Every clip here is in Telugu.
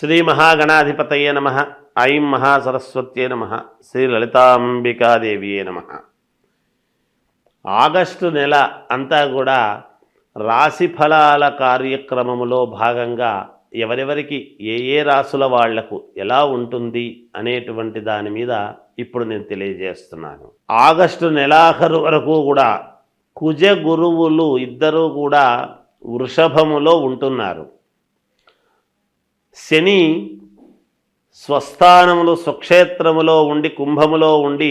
శ్రీ మహాగణాధిపతయే నమ. ఐం మహాసరస్వత్యే నమ. శ్రీ లలితాంబికాదేవియే నమ. ఆగస్టు నెల అంతా కూడా రాశి ఫలాల కార్యక్రమములో భాగంగా ఎవరెవరికి ఏ రాసుల వాళ్లకు ఎలా ఉంటుంది అనేటువంటి దాని మీద ఇప్పుడు నేను తెలియజేస్తున్నాను. ఆగస్టు నెలాఖరు వరకు కూడా కుజ గురువులు ఇద్దరూ కూడా వృషభములో ఉంటున్నారు. శని స్వస్థానములు స్వక్షేత్రములో ఉండి కుంభములో ఉండి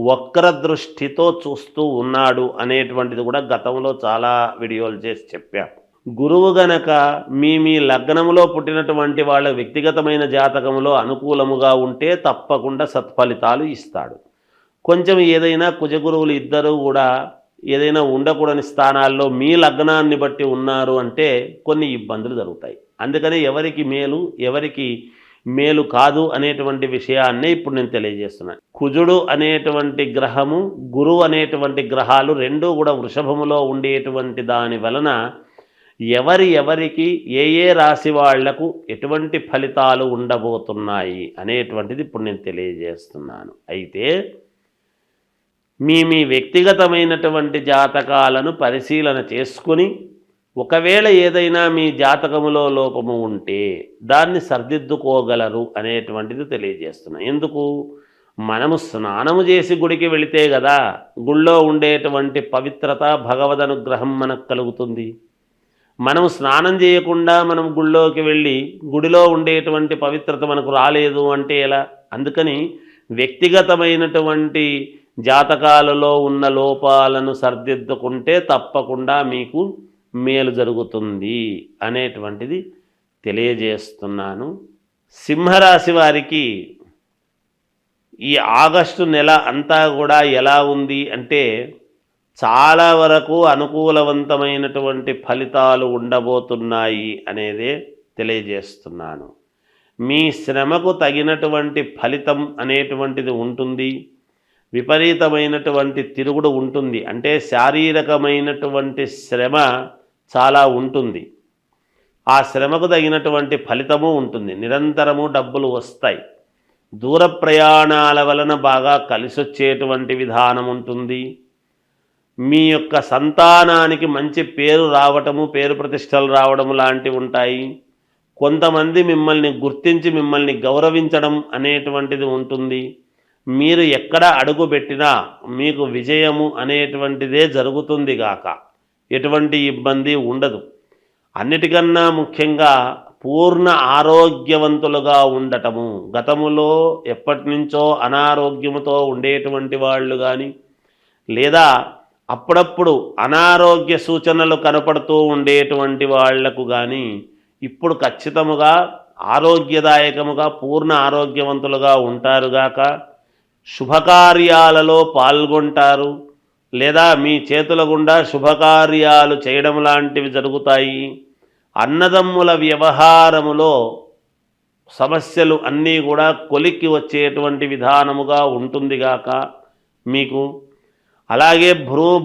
వక్రదృష్టితో చూస్తూ ఉన్నాడు అనేటువంటిది కూడా గతంలో చాలా వీడియోలు చేసి చెప్పాను. గురువు గనక మీ లగ్నములో పుట్టినటువంటి వాళ్ళ వ్యక్తిగతమైన జాతకములో అనుకూలముగా ఉంటే తప్పకుండా సత్ఫలితాలు ఇస్తాడు. కొంచెం ఏదైనా కుజగురువులు ఇద్దరు కూడా ఏదైనా ఉండకూడని స్థానాల్లో మీ లగ్నాన్ని బట్టి ఉన్నారు అంటే కొన్ని ఇబ్బందులు జరుగుతాయి. అందుకని ఎవరికి మేలు ఎవరికి మేలు కాదు అనేటువంటి విషయాన్నే ఇప్పుడు నేను తెలియజేస్తున్నాను. కుజుడు అనేటువంటి గ్రహము గురువు అనేటువంటి గ్రహాలు రెండూ కూడా వృషభములో ఉండేటువంటి దాని వలన ఎవరికి ఏ రాశి వాళ్లకు ఎటువంటి ఫలితాలు ఉండబోతున్నాయి అనేటువంటిది ఇప్పుడు నేను తెలియజేస్తున్నాను. అయితే మీ వ్యక్తిగతమైనటువంటి జాతకాలను పరిశీలన చేసుకుని ఒకవేళ ఏదైనా మీ జాతకములో లోపము ఉంటే దాన్ని సరిదిద్దుకోగలరు అనేటువంటిది తెలియజేస్తున్నాను. ఎందుకు? మనము స్నానము చేసి గుడికి వెళితే కదా గుళ్ళో ఉండేటువంటి పవిత్రత భగవద్ అనుగ్రహం మనకు కలుగుతుంది. మనము స్నానం చేయకుండా మనం గుళ్ళోకి వెళ్ళి గుడిలో ఉండేటువంటి పవిత్రత మనకు రాలేదు అంటే ఎలా? అందుకని వ్యక్తిగతమైనటువంటి జాతకాలలో ఉన్న లోపాలను సరిదిద్దుకుంటే తప్పకుండా మీకు మేలు జరుగుతుంది అనేటువంటిది తెలియజేస్తున్నాను. సింహరాశి వారికి ఈ ఆగస్టు నెల అంతా కూడా ఎలా ఉంది అంటే చాలా వరకు అనుకూలవంతమైనటువంటి ఫలితాలు ఉండబోతున్నాయి అనేదే తెలియజేస్తున్నాను. మీ శ్రమకు తగినటువంటి ఫలితం అనేటువంటిది ఉంటుంది. విపరీతమైనటువంటి తిరుగుడు ఉంటుంది. అంటే శారీరకమైనటువంటి శ్రమ చాలా ఉంటుంది. ఆ శ్రమకు తగినటువంటి ఫలితము ఉంటుంది. నిరంతరము డబ్బులు వస్తాయి. దూర ప్రయాణాల వలన బాగా కలిసొచ్చేటువంటి విధానం ఉంటుంది. మీ యొక్క సంతానానికి మంచి పేరు రావటము పేరు ప్రతిష్టలు రావడము లాంటివి ఉంటాయి. కొంతమంది మిమ్మల్ని గుర్తించి మిమ్మల్ని గౌరవించడం అనేటువంటిది ఉంటుంది. మీరు ఎక్కడ అడుగుపెట్టినా మీకు విజయము అనేటువంటిదే జరుగుతుంది గాక ఎటువంటి ఇబ్బంది ఉండదు. అన్నిటికన్నా ముఖ్యంగా పూర్ణ ఆరోగ్యవంతులుగా ఉండటము. గతములో ఎప్పటి నుంచో అనారోగ్యముతో ఉండేటువంటి వాళ్ళు కానీ లేదా అప్పుడప్పుడు అనారోగ్య సూచనలు కనపడుతూ ఉండేటువంటి వాళ్లకు కానీ ఇప్పుడు ఖచ్చితముగా ఆరోగ్యదాయకముగా పూర్ణ ఆరోగ్యవంతులుగా ఉంటారుగాక. శుభకార్యాలలో పాల్గొంటారు లేదా మీ చేతుల గుండా శుభకార్యాలు చేయడం లాంటివి జరుగుతాయి. అన్నదమ్ముల వ్యవహారములో సమస్యలు అన్నీ కూడా కొలిక్కి వచ్చేటువంటి విధానముగా ఉంటుందిగాక మీకు. అలాగే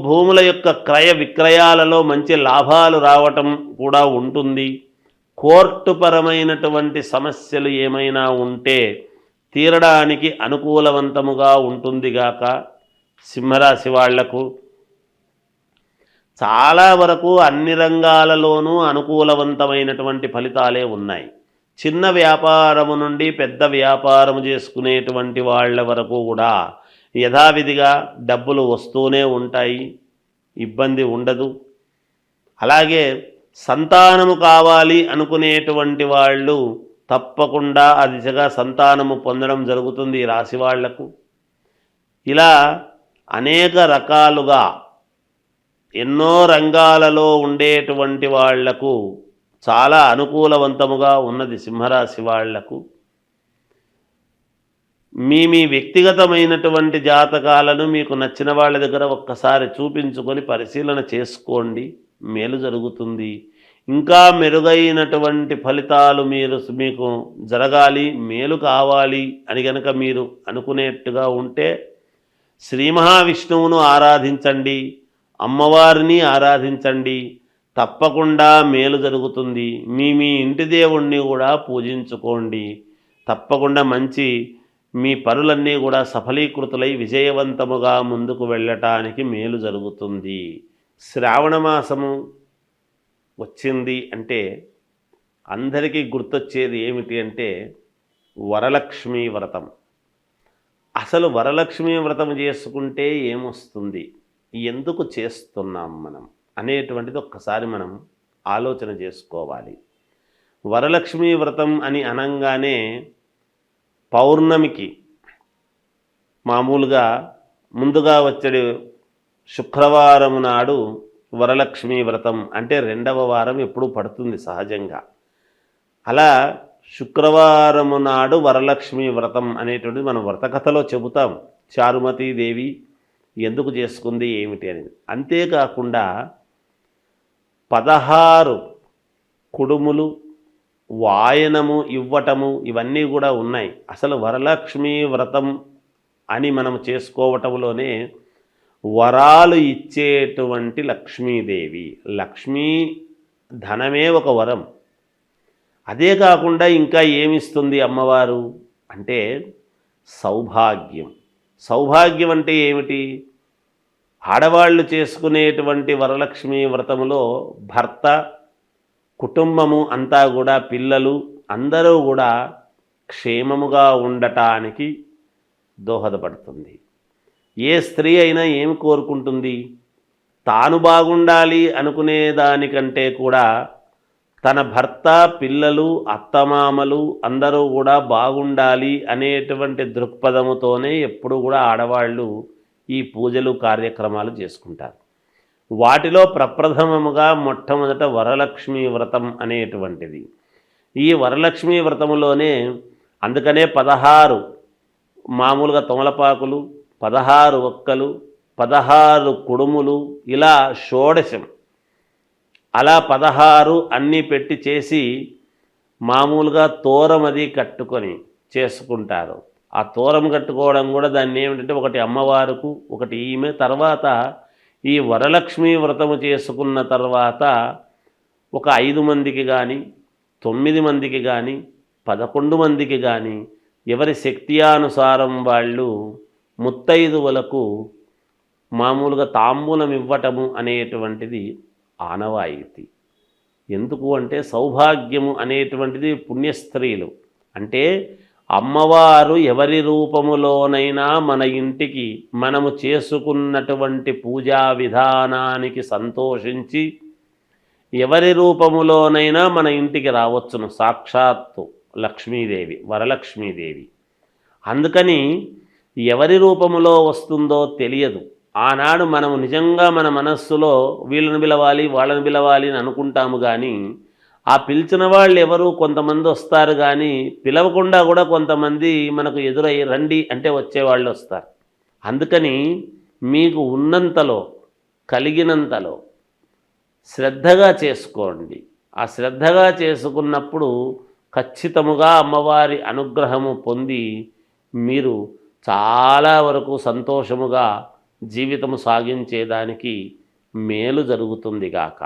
భూముల యొక్క క్రయ విక్రయాలలో మంచి లాభాలు రావటం కూడా ఉంటుంది. కోర్టుపరమైనటువంటి సమస్యలు ఏమైనా ఉంటే తీరడానికి అనుకూలవంతముగా ఉంటుందిగాక. సింహరాశి వాళ్లకు చాలా వరకు అన్ని రంగాలలోనూ అనుకూలవంతమైనటువంటి ఫలితాలే ఉన్నాయి. చిన్న వ్యాపారము నుండి పెద్ద వ్యాపారము చేసుకునేటువంటి వాళ్ళ వరకు కూడా యథావిధిగా డబ్బులు వస్తూనే ఉంటాయి, ఇబ్బంది ఉండదు. అలాగే సంతానము కావాలి అనుకునేటువంటి వాళ్ళు తప్పకుండా ఆ దిశగా సంతానము పొందడం జరుగుతుంది ఈ రాశి వాళ్లకు. ఇలా అనేక రకాలుగా ఎన్నో రంగాలలో ఉండేటువంటి వాళ్లకు చాలా అనుకూలవంతముగా ఉన్నది సింహరాశి వాళ్లకు. మీ వ్యక్తిగతమైనటువంటి జాతకాలను మీకు నచ్చిన వాళ్ళ దగ్గర ఒక్కసారి చూపించుకొని పరిశీలన చేసుకోండి, మేలు జరుగుతుంది. ఇంకా మెరుగైనటువంటి ఫలితాలు మీకు జరగాలి, మేలు కావాలి అని కనుక మీరు అనుకునేట్టుగా ఉంటే శ్రీ మహావిష్ణువును ఆరాధించండి, అమ్మవారిని ఆరాధించండి, తప్పకుండా మేలు జరుగుతుంది. మీ మీ ఇంటి దేవుణ్ణి కూడా పూజించుకోండి. తప్పకుండా మీ పనులన్నీ కూడా సఫలీకృతులై విజయవంతముగా ముందుకు వెళ్ళటానికి మేలు జరుగుతుంది. శ్రావణ మాసము వచ్చింది అంటే అందరికీ గుర్తొచ్చేది ఏమిటి అంటే వరలక్ష్మీ వ్రతం. అసలు వరలక్ష్మీ వ్రతం చేసుకుంటే ఏమొస్తుంది, ఎందుకు చేస్తున్నాం మనం అనేటువంటిది ఒక్కసారి మనం ఆలోచన చేసుకోవాలి. వరలక్ష్మీ వ్రతం అని అనంగానే పౌర్ణమికి మామూలుగా ముందుగా వచ్చే శుక్రవారం నాడు వరలక్ష్మీ వ్రతం అంటే 2వ వారం ఎప్పుడు పడుతుంది సహజంగా. అలా శుక్రవారము నాడు వరలక్ష్మీ వ్రతం అనేటువంటిది మనం వ్రతకథలో చెబుతాం. చారుమతీదేవి ఎందుకు చేసుకుంది ఏమిటి అనేది. అంతేకాకుండా 16 కుడుములు వాయనము ఇవ్వటము ఇవన్నీ కూడా ఉన్నాయి. అసలు వరలక్ష్మీ వ్రతం అని మనం చేసుకోవటంలోనే వరాలు ఇచ్చేటువంటి లక్ష్మీదేవి. లక్ష్మీ ధనమే ఒక వరం. అదే కాకుండా ఇంకా ఏమిస్తుంది అమ్మవారు అంటే సౌభాగ్యం. సౌభాగ్యం అంటే ఏమిటి? ఆడవాళ్ళు చేసుకునేటువంటి వరలక్ష్మీ వ్రతములో భర్త, కుటుంబము అంతా కూడా, పిల్లలు అందరూ కూడా క్షేమముగా ఉండటానికి దోహదపడుతుంది. ఏ స్త్రీ అయినా ఏమి కోరుకుంటుంది? తాను బాగుండాలి అనుకునే దానికంటే కూడా తన భర్త, పిల్లలు, అత్తమామలు అందరూ కూడా బాగుండాలి అనేటువంటి దృక్పథముతోనే ఎప్పుడు కూడా ఆడవాళ్ళు ఈ పూజలు కార్యక్రమాలు చేసుకుంటారు. వాటిలో ప్రప్రథమముగా మొట్టమొదట వరలక్ష్మీ వ్రతం అనేటువంటిది. ఈ వరలక్ష్మీ వ్రతములోనే అందుకనే 16 మామూలుగా తమలపాకులు, 16 ఒక్కలు, 16 కుడుములు, ఇలా షోడశం, అలా 16 అన్నీ పెట్టి చేసి మామూలుగా తోరం అది కట్టుకొని చేసుకుంటారు. ఆ తోరం కట్టుకోవడం కూడా దాన్ని ఏమిటంటే ఒకటి అమ్మవారుకు, ఒకటి ఈమె. తర్వాత ఈ వరలక్ష్మీ వ్రతము చేసుకున్న తర్వాత ఒక 5 మందికి కానీ, 9 మందికి కానీ, 11 మందికి కానీ ఎవరి శక్త్యానుసారం వాళ్ళు ముత్తైదువులకు మామూలుగా తాంబూలం ఇవ్వటము అనేటువంటిది ఆనవాయితీ. ఎందుకు అంటే సౌభాగ్యము అనేటువంటిది పుణ్యస్త్రీలు అంటే అమ్మవారు ఎవరి రూపములోనైనా మన ఇంటికి మనము చేసుకున్నటువంటి పూజా విధానానికి సంతోషించి ఎవరి రూపములోనైనా మన ఇంటికి రావచ్చును. సాక్షాత్తు లక్ష్మీదేవి, వరలక్ష్మీదేవి. అందుకని ఎవరి రూపములో వస్తుందో తెలియదు. ఆనాడు మనము నిజంగా మన మనస్సులో వీళ్ళని పిలవాలి, వాళ్ళని పిలవాలి అని అనుకుంటాము. కానీ ఆ పిలిచిన వాళ్ళు ఎవరు కొంతమంది వస్తారు, కానీ పిలవకుండా కూడా కొంతమంది మనకు ఎదురై రండి అంటే వచ్చేవాళ్ళు వస్తారు. అందుకని మీకు ఉన్నంతలో, కలిగినంతలో శ్రద్ధగా చేసుకోండి. ఆ శ్రద్ధగా చేసుకున్నప్పుడు ఖచ్చితముగా అమ్మవారి అనుగ్రహము పొంది మీరు చాలా వరకు సంతోషముగా జీవితము సాగించేదానికి మేలు జరుగుతుంది గాక.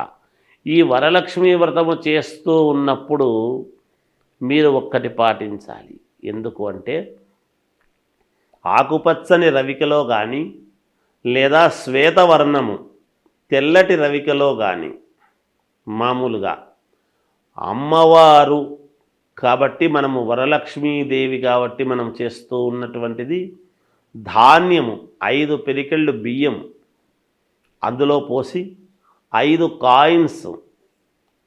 ఈ వరలక్ష్మీ వ్రతము చేస్తూ ఉన్నప్పుడు మీరు ఒక్కటి పాటించాలి. ఎందుకు అంటే ఆకుపచ్చని రవికలో కానీ లేదా శ్వేతవర్ణము తెల్లటి రవికలో కానీ మామూలుగా అమ్మవారు కాబట్టి మనము వరలక్ష్మీదేవి కాబట్టి మనం చేస్తూ ఉన్నటువంటిది ధాన్యము 5 పిరికెళ్ళు బియ్యం అందులో పోసి 5 కాయిన్స్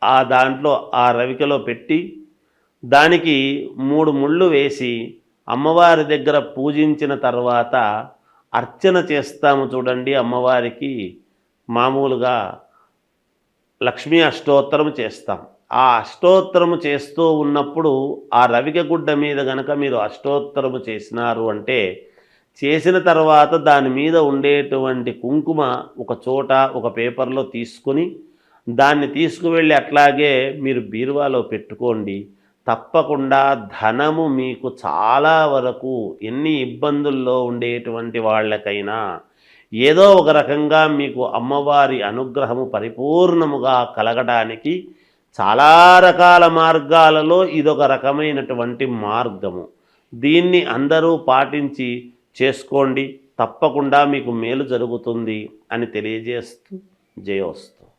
ఆ దాంట్లో ఆ రవికలో పెట్టి దానికి 3 ముళ్ళు వేసి అమ్మవారి దగ్గర పూజించిన తర్వాత అర్చన చేస్తాము చూడండి. అమ్మవారికి మామూలుగా లక్ష్మీ అష్టోత్తరం చేస్తాం. ఆ అష్టోత్తరము చేస్తూ ఉన్నప్పుడు ఆ రవిక గుడ్డ మీద గనక మీరు అష్టోత్తరము చేసినారు అంటే చేసిన తర్వాత దాని మీద ఉండేటువంటి కుంకుమ ఒక చోట ఒక పేపర్లో తీసుకొని దాన్ని తీసుకువెళ్ళి అట్లాగే మీరు బీరువాలో పెట్టుకోండి. తప్పకుండా ధనము మీకు చాలా వరకు ఎన్ని ఇబ్బందుల్లో ఉండేటువంటి వాళ్ళకైనా ఏదో ఒక రకంగా మీకు అమ్మవారి అనుగ్రహము పరిపూర్ణముగా కలగడానికి చాలా రకాల మార్గాలలో ఇదొక రకమైనటువంటి మార్గము. దీన్ని అందరూ పాటించి చేసుకోండి, తప్పకుండా మీకు మేలు జరుగుతుంది అని తెలియజేస్తూ జయోస్తు.